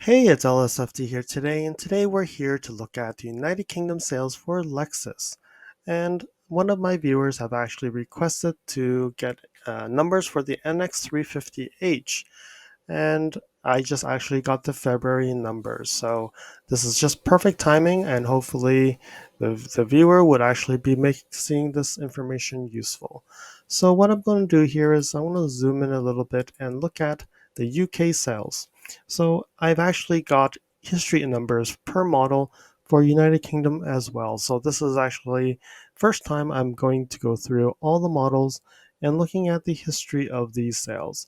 Hey, it's LSFD here today, and today we're here to look at the United Kingdom sales for Lexus. And one of my viewers have actually requested to get numbers for the NX350H, and I just actually got the February numbers. So this is just perfect timing, and hopefully the viewer would actually be seeing this information useful. So what I'm going to do here is I want to zoom in a little bit and look at the UK sales. So I've actually got history numbers per model for United Kingdom as well. So this is actually first time I'm going to go through all the models and looking at the history of these sales.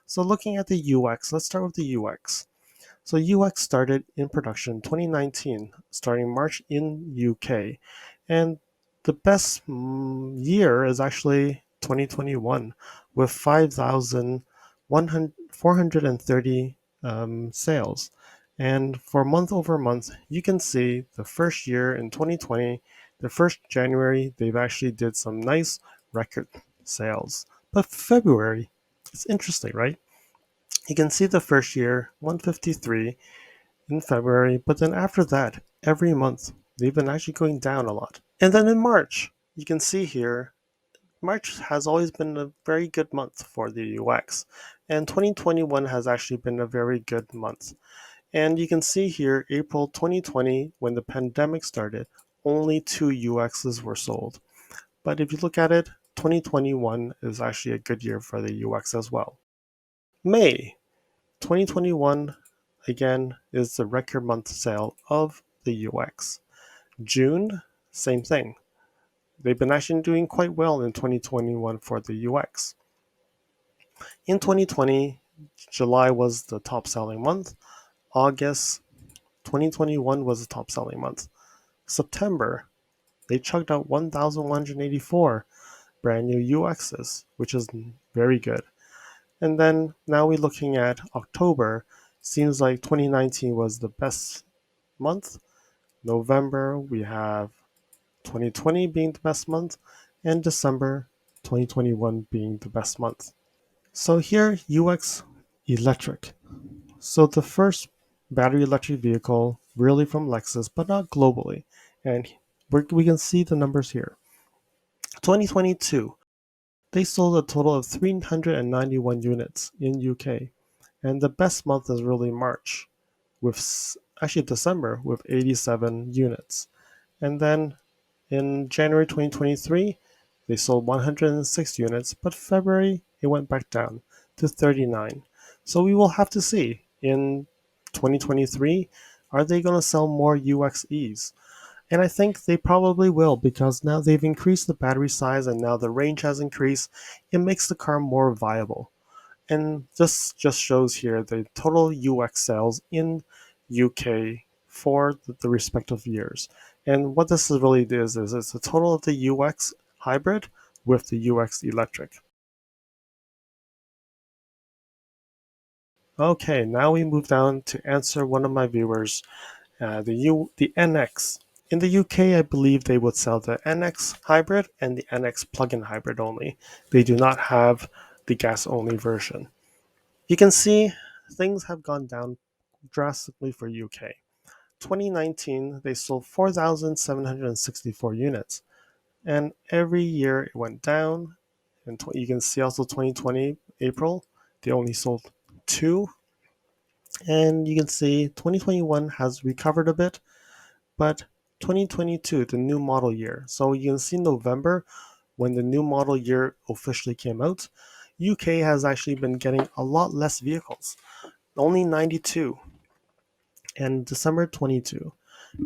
So looking at the UX, let's start with the UX. So UX started in production 2019, starting March in UK. And the best year is actually 2021 with 5,430 sales. And for month over month, you can see the first year in 2020, the first January, they've actually did some nice record sales. But February, it's interesting, right? You can see the first year, 153 in February, but then after that, every month, they've been actually going down a lot. And then in March, you can see here, March has always been a very good month for the UX, and 2021 has actually been a very good month. And you can see here, April 2020, when the pandemic started, only 2 UXs were sold. But if you look at it, 2021 is actually a good year for the UX as well. May 2021 again is the record month sale of the UX. June, same thing. They've been actually doing quite well in 2021 for the UX. In 2020, July was the top selling month. August 2021 was the top selling month. September, they chugged out 1,184 brand new UXs, which is very good. And then now we're looking at October. Seems like 2019 was the best month. November, we have 2020 being the best month, and December 2021 being the best month. So here, UX electric. So the first battery electric vehicle really from Lexus, but not globally. And we can see the numbers here. 2022, they sold a total of 391 units in UK. And the best month is really March, with actually December with 87 units. And then in January 2023, they sold 106 units, but February it went back down to 39. So we will have to see in 2023, are they going to sell more UXEs? And I think they probably will because now they've increased the battery size and now the range has increased. It makes the car more viable. And this just shows here the total UX sales in UK for the respective years. And what this really is it's the total of the UX hybrid with the UX electric. Okay, now we move down to answer one of my viewers, the NX. In the UK, I believe they would sell the NX hybrid and the NX plug-in hybrid only. They do not have the gas-only version. You can see things have gone down drastically for UK. 2019, they sold 4,764 units, and every year it went down. And you can see also 2020, April, they only sold 2. And you can see 2021 has recovered a bit, but 2022, the new model year. So you can see November, when the new model year officially came out, UK has actually been getting a lot less vehicles, only 92, and December 22.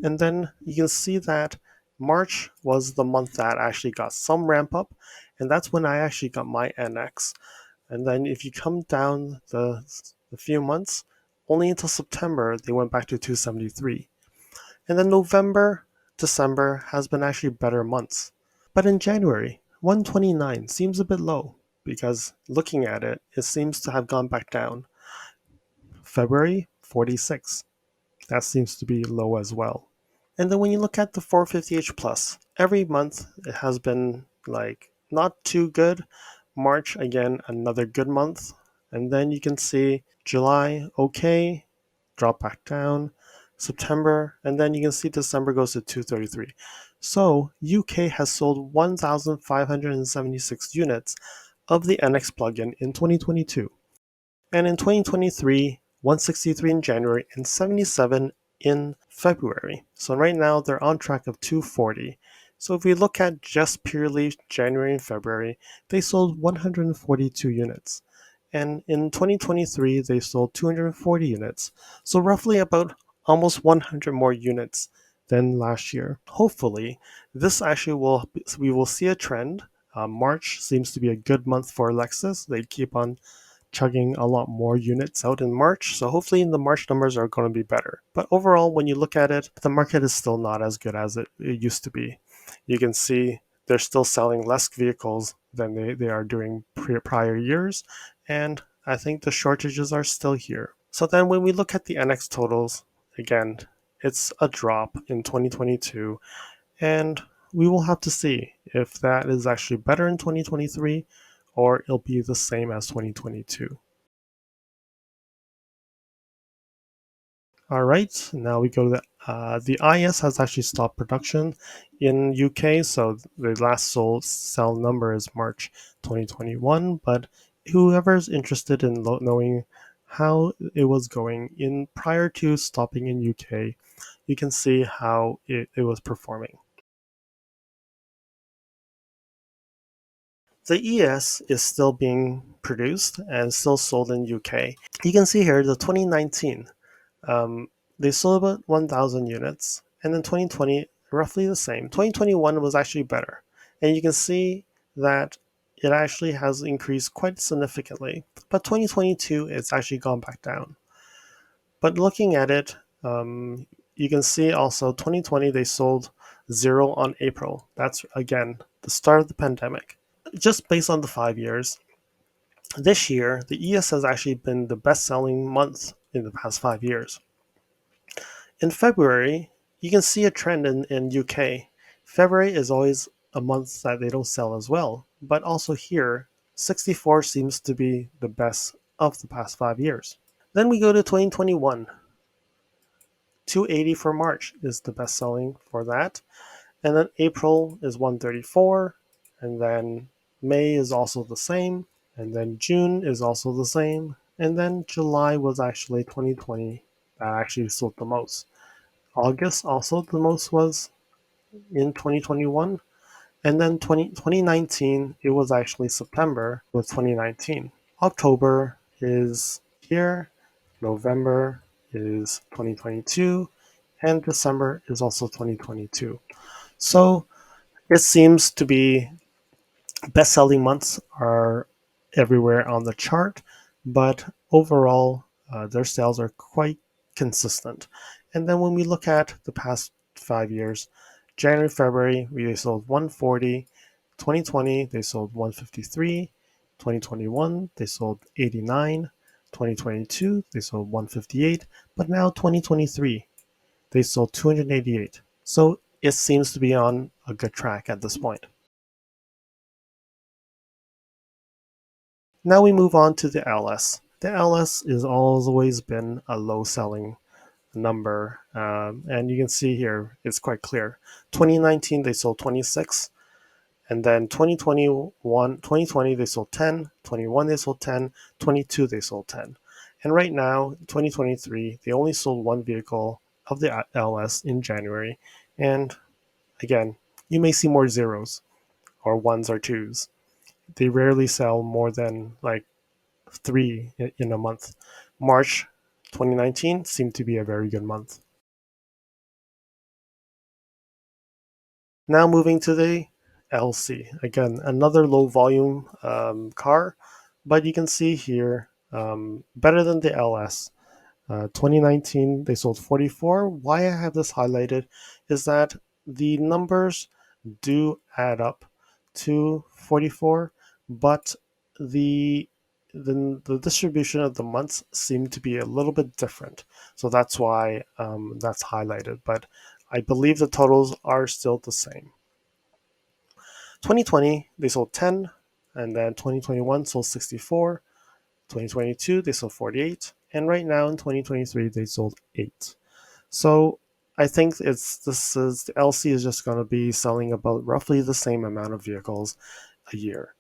And then you can see that March was the month that actually got some ramp up, and that's when I actually got my NX. And then if you come down the few months, only until September they went back to 273. And then November, December has been actually better months. But in January, 129 seems a bit low because looking at it, it seems to have gone back down. February, 46. That seems to be low as well. And then when you look at the 450h Plus, every month it has been like not too good. March, again, another good month. And then you can see July, okay, drop back down, September, and then you can see December goes to 233. So UK has sold 1,576 units of the NX plugin in 2022. And in 2023, 163 in January and 77 in February. So right now they're on track of 240. So if we look at just purely January and February, they sold 142 units. And in 2023, they sold 240 units. So roughly about almost 100 more units than last year. Hopefully, this actually we will see a trend. March seems to be a good month for Lexus. They keep on chugging a lot more units out in March. So hopefully the March numbers are going to be better. But overall, when you look at it, the market is still not as good as it used to be. You can see they're still selling less vehicles than they are doing prior years. And I think the shortages are still here. So then when we look at the NX totals, again, it's a drop in 2022. And we will have to see if that is actually better in 2023 or it'll be the same as 2022. All right, now we go to the IS has actually stopped production in UK, so the last sold sell number is March 2021. But whoever is interested in knowing how it was going in prior to stopping in UK, you can see how it was performing. The ES is still being produced and still sold in UK. You can see here the 2019. They sold about 1,000 units, and then 2020 roughly the same. 2021 was actually better, and you can see that it actually has increased quite significantly. But 2022 it's actually gone back down. But looking at it, you can see also 2020 they sold 0 on April. That's again the start of the pandemic. Just based on the 5 years, this year the ES has actually been the best-selling month in the past 5 years. In February, you can see a trend in UK. February is always a month that they don't sell as well, but also here, 64 seems to be the best of the past 5 years. Then we go to 2021. 280 for March is the best selling for that. And then April is 134. And then May is also the same. And then June is also the same. And then July was actually 2020 that actually sold the most. August also the most was in 2021. And then 2019, it was actually September with 2019. October is here. November is 2022. And December is also 2022. So it seems to be best-selling months are everywhere on the chart, but overall, their sales are quite consistent. And then when we look at the past 5 years, January, February, they sold 140. 2020, they sold 153. 2021, they sold 89. 2022, they sold 158. But now 2023, they sold 288. So it seems to be on a good track at this point. Now we move on to the LS. The LS has always been a low selling number, and you can see here it's quite clear. 2019 they sold 26, and then 2020 they sold 10, 21 they sold 10, 22 they sold 10. And right now, 2023, they only sold one vehicle of the LS in January. And again, you may see more zeros or ones or twos. They rarely sell more than like 3 in a month. March 2019 seemed to be a very good month. Now moving to the LC. Again, another low volume car, but you can see here better than the LS. 2019, they sold 44. Why I have this highlighted is that the numbers do add up to 44, but the the distribution of the months seem to be a little bit different. So that's why that's highlighted. But I believe the totals are still the same. 2020, they sold 10, and then 2021 sold 64. 2022, they sold 48. And right now in 2023, they sold 8. So I think the LC is just going to be selling about roughly the same amount of vehicles a year.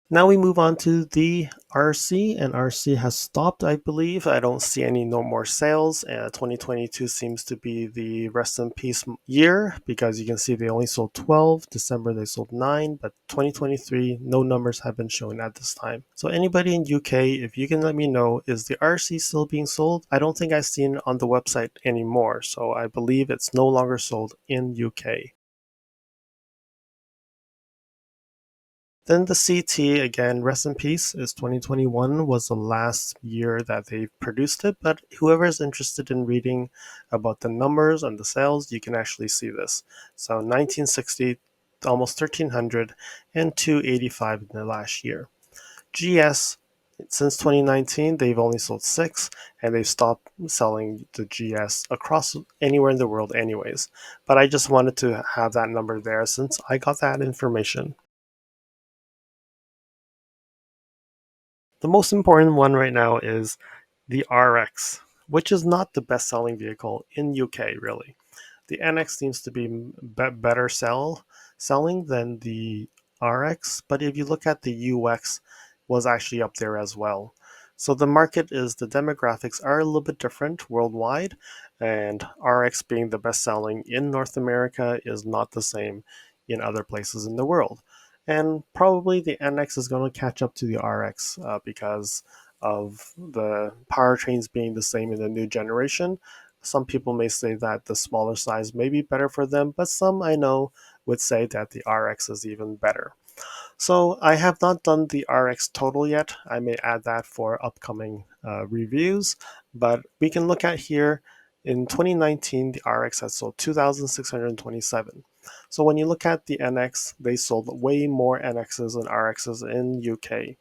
Now we move on to the RC, and RC has stopped, I believe. I don't see any no more sales. 2022 seems to be the rest in peace year because you can see they only sold 12. December they sold 9, but 2023 no numbers have been shown at this time. So anybody in UK, if you can let me know, is the RC still being sold? I don't think I've seen it on the website anymore, so I believe it's no longer sold in UK. Then the CT, again, rest in peace, is 2021 was the last year that they produced it, but whoever is interested in reading about the numbers and the sales, you can actually see this. So 1960, almost 1300, and 285 in the last year. GS, since 2019, they've only sold 6, and they've stopped selling the GS across anywhere in the world anyways. But I just wanted to have that number there since I got that information. The most important one right now is the RX, which is not the best-selling vehicle in UK, really. The NX seems to be better selling than the RX, but if you look at the UX, was actually up there as well. So the demographics are a little bit different worldwide, and RX being the best selling in North America is not the same in other places in the world. And probably the NX is going to catch up to the RX because of the powertrains being the same in the new generation. Some people may say that the smaller size may be better for them, but some I know would say that the RX is even better. So I have not done the RX total yet. I may add that for upcoming reviews, but we can look at here in 2019, the RX has sold 2,627. So when you look at the NX, they sold way more NXs and RXs in UK.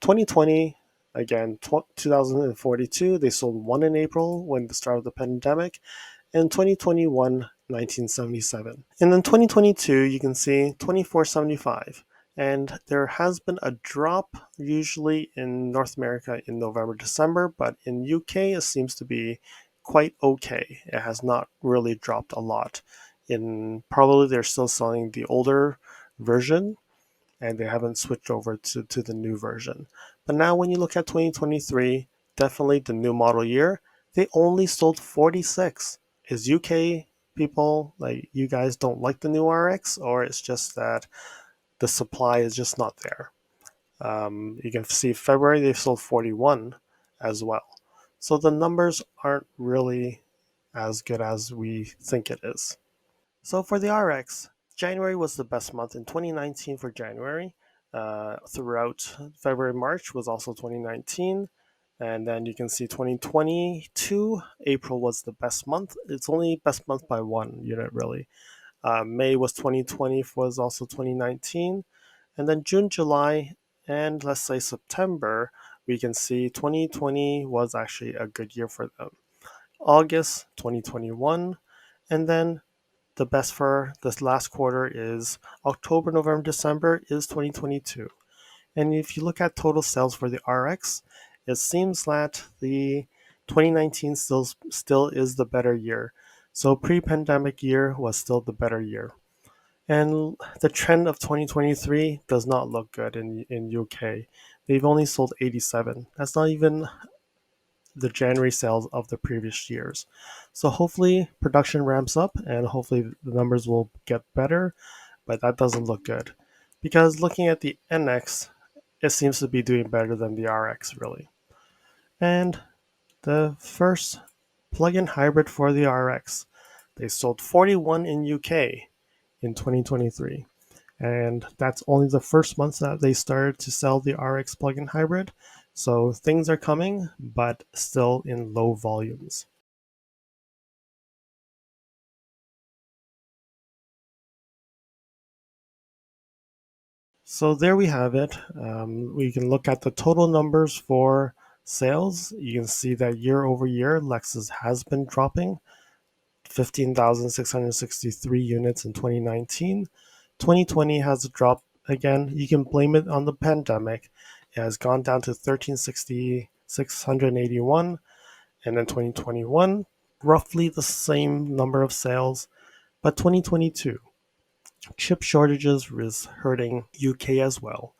2020, again, 2042, they sold 1 in April when the start of the pandemic, and 2021, 1977. And then 2022, you can see 2475. And there has been a drop usually in North America in November, December, but in UK it seems to be quite okay. It has not really dropped a lot. In probably they're still selling the older version and they haven't switched over to the new version. But now when you look at 2023, definitely the new model year, they only sold 46. Is UK people like you guys don't like the new RX, or it's just that the supply is just not there? You can see February they sold 41 as well. So the numbers aren't really as good as we think it is. So for the RX, January was the best month in 2019 for January. Throughout February, March was also 2019. And then you can see 2022, April was the best month. It's only best month by 1 unit, really. May was 2020, was also 2019. And then June, July, and let's say September, we can see 2020 was actually a good year for them. August, 2021. And then the best for this last quarter is October, November, December is 2022. And if you look at total sales for the RX, it seems that the 2019 still is the better year. So pre-pandemic year was still the better year. And the trend of 2023 does not look good in UK. They've only sold 87. That's not even the January sales of the previous years. So hopefully production ramps up and hopefully the numbers will get better, but that doesn't look good. Because looking at the NX, it seems to be doing better than the RX really. And the first plug-in hybrid for the RX, they sold 41 in UK in 2023. And that's only the first month that they started to sell the RX plug-in hybrid. So things are coming, but still in low volumes. So there we have it. We can look at the total numbers for sales. You can see that year over year, Lexus has been dropping 15,663 units in 2019. 2020 has dropped again, you can blame it on the pandemic. It has gone down to 1360, 681, and then 2021, roughly the same number of sales. But 2022, chip shortages was hurting UK as well.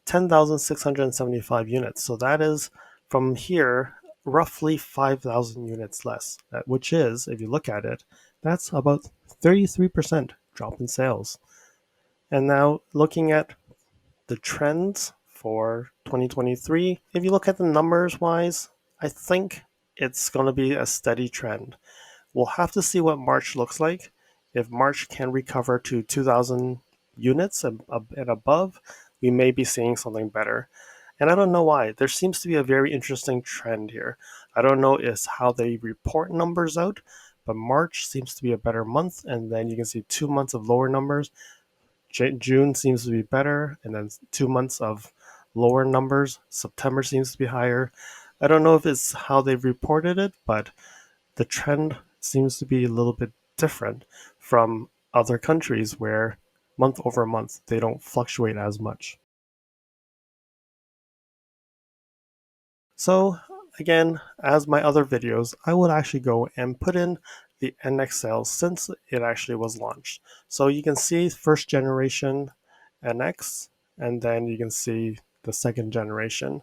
10,675 units. So that is from here roughly 5,000 units less, which is, if you look at it, that's about 33% drop in sales. And now looking at the trends for 2023, if you look at the numbers wise, I think it's going to be a steady trend. We'll have to see what March looks like. If March can recover to 2,000 units and above, we may be seeing something better. And I don't know why. There seems to be a very interesting trend here. I don't know is how they report numbers out, but March seems to be a better month, and then you can see 2 months of lower numbers. June seems to be better, and then 2 months of lower numbers. September seems to be higher. I don't know if it's how they've reported it, but the trend seems to be a little bit different from other countries where month over month they don't fluctuate as much. So again, as my other videos, I would actually go and put in the NX sales since it actually was launched. So you can see first generation NX, and then you can see the second generation.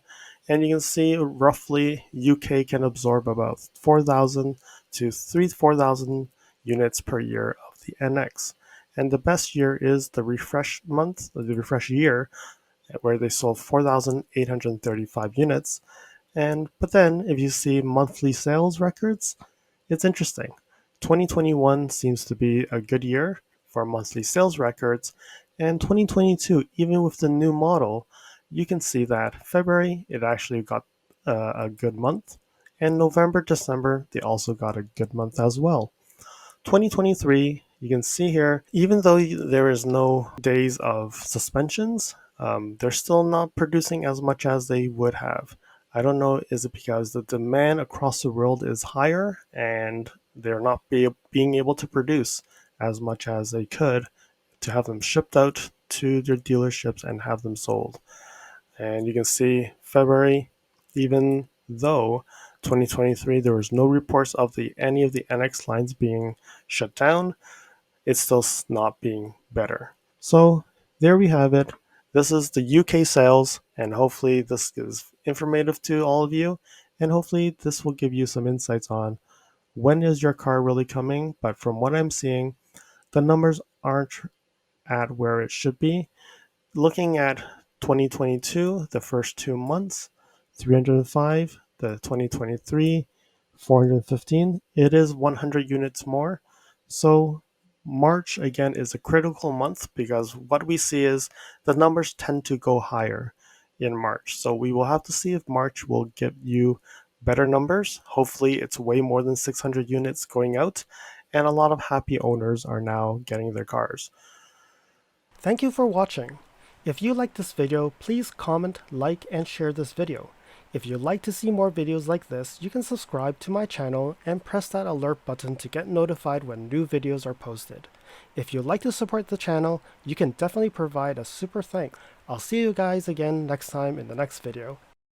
And you can see roughly UK can absorb about 4,000 to 4,000 units per year of the NX. And the best year is the refresh month, the refresh year, where they sold 4,835 units. But then if you see monthly sales records, it's interesting. 2021 seems to be a good year for monthly sales records, and 2022, even with the new model, you can see that February it actually got a good month, and November, December they also got a good month as well. 2023, you can see here, even though there is no days of suspensions, they're still not producing as much as they would have. I don't know, is it because the demand across the world is higher and they're not being able to produce as much as they could to have them shipped out to their dealerships and have them sold. And you can see February, even though 2023 there was no reports of any of the NX lines being shut down, it's still not being better. So there we have it. This is the UK sales, and hopefully this is informative to all of you, and hopefully this will give you some insights on when is your car really coming. But from what I'm seeing, the numbers aren't at where it should be. Looking at 2022, the first 2 months, 305, the 2023, 415, it is 100 units more. So March again is a critical month because what we see is the numbers tend to go higher in March. So we will have to see if March will give you better numbers. Hopefully it's way more than 600 units going out, and a lot of happy owners are now getting their cars. Thank you for watching. If you liked this video, please comment, like, and share this video. If you'd like to see more videos like this, you can subscribe to my channel and press that alert button to get notified when new videos are posted. If you'd like to support the channel, you can definitely provide a super thanks. I'll see you guys again next time in the next video.